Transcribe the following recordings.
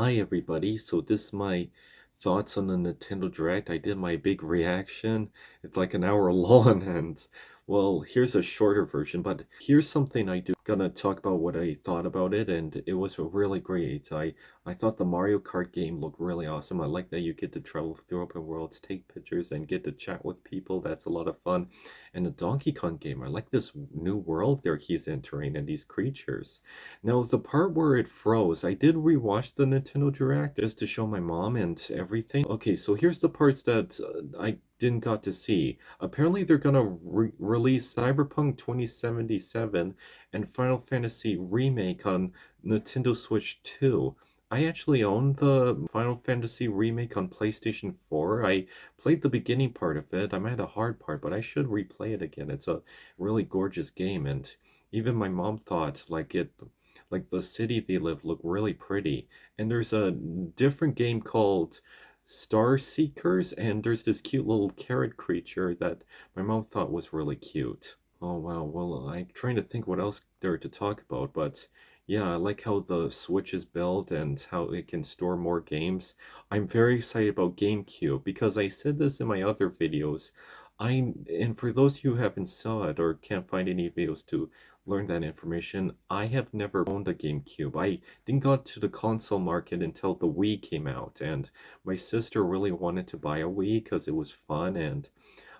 Hi everybody, so this is my thoughts on the Nintendo Direct. I did my big reaction. It's like an hour long and well, here's a shorter version, but here's something I do gonna talk about what I thought about it, and it was really great. I thought the Mario Kart game looked really awesome. I like that you get to travel through open worlds, take pictures, and get to chat with people. That's a lot of fun. And the Donkey Kong game, I like this new world there he's entering and these creatures. Now, the part where it froze, I did rewatch the Nintendo Direct just to show my mom and everything. Okay, so here's the parts that I didn't got to see. Apparently, they're gonna release Cyberpunk 2077 and Final Fantasy Remake on Nintendo Switch 2. I actually own the Final Fantasy Remake on PlayStation 4. I played the beginning part of it. I'm at a hard part, but I should replay it again. It's a really gorgeous game, and even my mom thought like the city they live looked really pretty. And there's a different game called Star Seekers, and there's this cute little carrot creature that my mom thought was really cute. Oh wow, well, I'm trying to think what else there to talk about, but yeah, I like how the Switch is built and how it can store more games. I'm very excited about GameCube because I said this in my other videos. And for those who haven't saw it or can't find any videos to learn that information, I have never owned a GameCube. I didn't got to the console market until the Wii came out, and my sister really wanted to buy a Wii because it was fun, and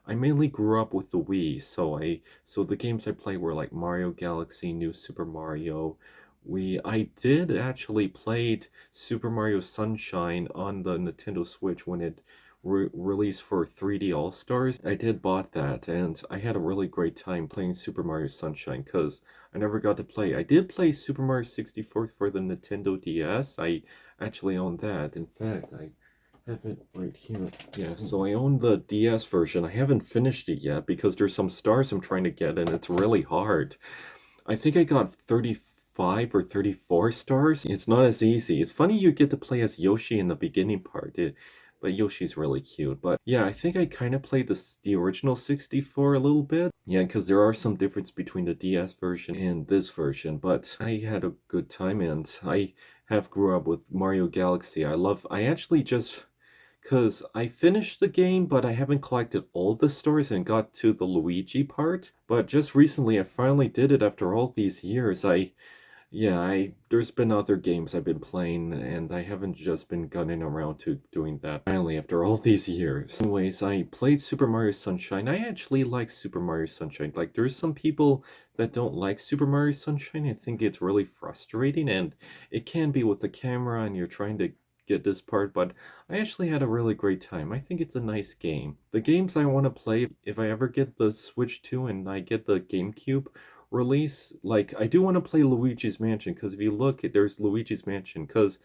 I mainly grew up with the Wii, so the games I played were like Mario Galaxy, New Super Mario. I did actually played Super Mario Sunshine on the Nintendo Switch when it released for 3D All Stars. I did bought that, and I had a really great time playing Super Mario Sunshine because I never got to play. I did play Super Mario 64 for the Nintendo DS. I actually own that. In fact, I have it right here. Yeah, so I own the DS version. I haven't finished it yet because there's some stars I'm trying to get and it's really hard. I think I got 35 or 34 stars. It's not as easy. It's funny you get to play as Yoshi in the beginning part, but Yoshi's really cute. But yeah, I think I kind of played the original 64 a little bit. Yeah, because there are some difference between the DS version and this version, but I had a good time and I have grew up with Mario Galaxy. I actually just because I finished the game, but I haven't collected all the stars and got to the Luigi part. But just recently, I finally did it after all these years. There's been other games I've been playing, and I haven't just been gunning around to doing that finally after all these years. Anyways, I played Super Mario Sunshine. I actually like Super Mario Sunshine. Like, there's some people that don't like Super Mario Sunshine. I think it's really frustrating, and it can be with the camera, and you're trying to get this part, but I actually had a really great time. I think it's a nice game. The games I want to play, if I ever get the Switch 2 and I get the GameCube release, like I do want to play Luigi's Mansion because if you look, there's Luigi's Mansion because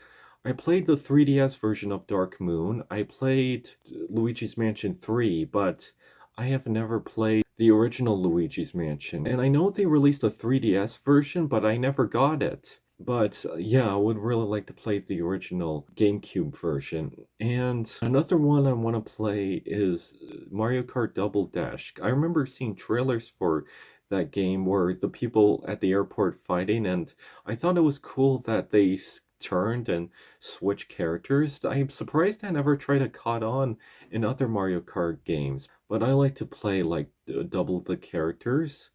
I played the 3DS version of Dark Moon. I played Luigi's Mansion 3, but I have never played the original Luigi's Mansion. And I know they released a 3DS version, but I never got it. But yeah, I would really like to play the original GameCube version. And another one I want to play is Mario Kart Double Dash. I remember seeing trailers for that game where the people at the airport fighting, and I thought it was cool that they turned and switched characters. I'm surprised I never tried to caught on in other Mario Kart games, but I like to play like double the characters.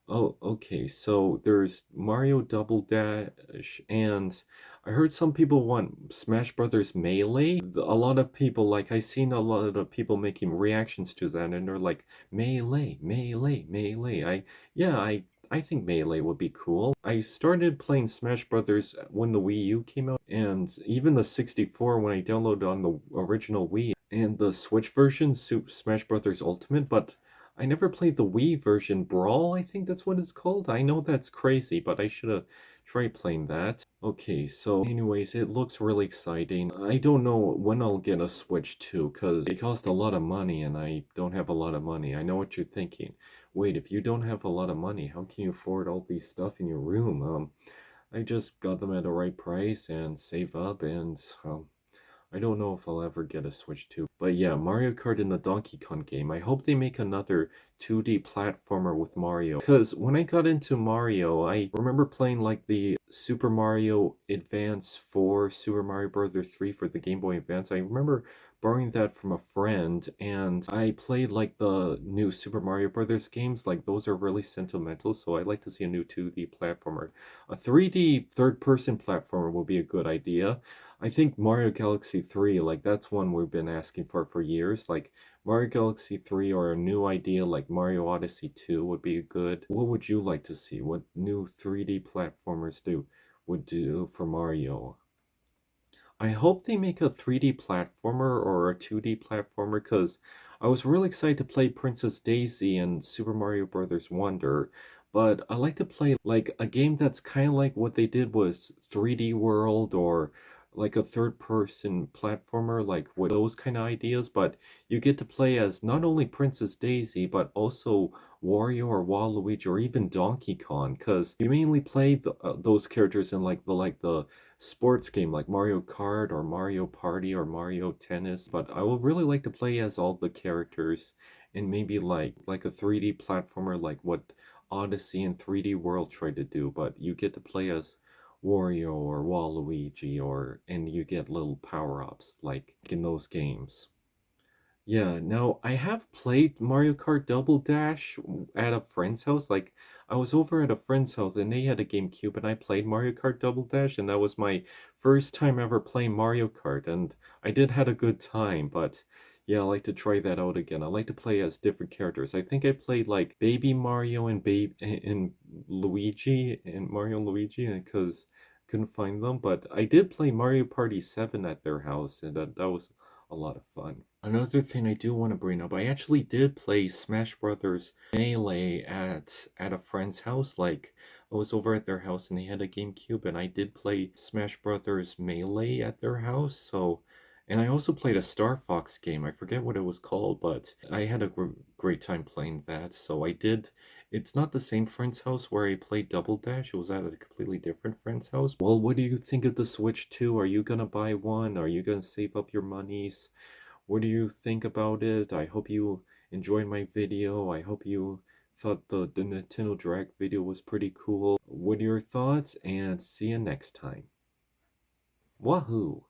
Oh, okay. So there's Mario Double Dash, and I heard some people want Smash Brothers Melee. A lot of people, like, I seen a lot of people making reactions to that, and they're like, Melee, Melee, Melee. I think Melee would be cool. I started playing Smash Brothers when the Wii U came out, and even the 64 when I downloaded on the original Wii, and the Switch version, Super Smash Brothers Ultimate, but I never played the Wii version, Brawl, I think that's what it's called. I know that's crazy, but I should have tried playing that. Okay, so anyways, it looks really exciting. I don't know when I'll get a Switch 2, because it costs a lot of money and I don't have a lot of money. I know what you're thinking. Wait, if you don't have a lot of money, how can you afford all these stuff in your room? I just got them at the right price and save up and I don't know if I'll ever get a Switch 2. But yeah, Mario Kart in the Donkey Kong game. I hope they make another 2D platformer with Mario. Because when I got into Mario, I remember playing like the Super Mario Advance 4, Super Mario Bros. 3 for the Game Boy Advance. I remember borrowing that from a friend, and I played like the new Super Mario Brothers games. Like those are really sentimental, so I'd like to see a new 2D platformer. A 3D third-person platformer will be a good idea. I think Mario Galaxy 3, like that's one we've been asking for years. Like Mario Galaxy 3 or a new idea like Mario Odyssey 2 would be good. What would you like to see? What new 3D platformers would do for Mario? I hope they make a 3D platformer or a 2D platformer because I was really excited to play Princess Daisy and Super Mario Bros. Wonder, but I like to play like a game that's kind of like what they did was 3D World or like a third person platformer, like with those kind of ideas, but you get to play as not only Princess Daisy, but also Wario or Waluigi or even Donkey Kong, because you mainly play those characters in like the sports game like Mario Kart or Mario Party or Mario Tennis, but I would really like to play as all the characters and maybe like a 3D platformer like what Odyssey and 3D World tried to do, but you get to play as Wario or Waluigi or and you get little power-ups like in those games. Yeah, now I have played Mario Kart Double Dash at a friend's house. Like, I was over at a friend's house and they had a GameCube and I played Mario Kart Double Dash and that was my first time ever playing Mario Kart and I did had a good time, but yeah, I like to try that out again. I like to play as different characters. I think I played like Baby Mario and Luigi and Mario and Luigi because couldn't find them, but I did play Mario Party 7 at their house and that was a lot of fun. Another thing I do want to bring up, I actually did play Smash Brothers Melee at a friend's house. Like I was over at their house and they had a GameCube and I did play Smash Brothers Melee at their house. So and I also played a Star Fox game. I forget what it was called, but I had a great time playing that. So I did. It's not the same friend's house where I played Double Dash. It was at a completely different friend's house. Well, what do you think of the Switch 2? Are you gonna buy one? Are you gonna save up your monies? What do you think about it? I hope you enjoyed my video. I hope you thought the Nintendo Direct video was pretty cool. What are your thoughts? And see you next time. Wahoo!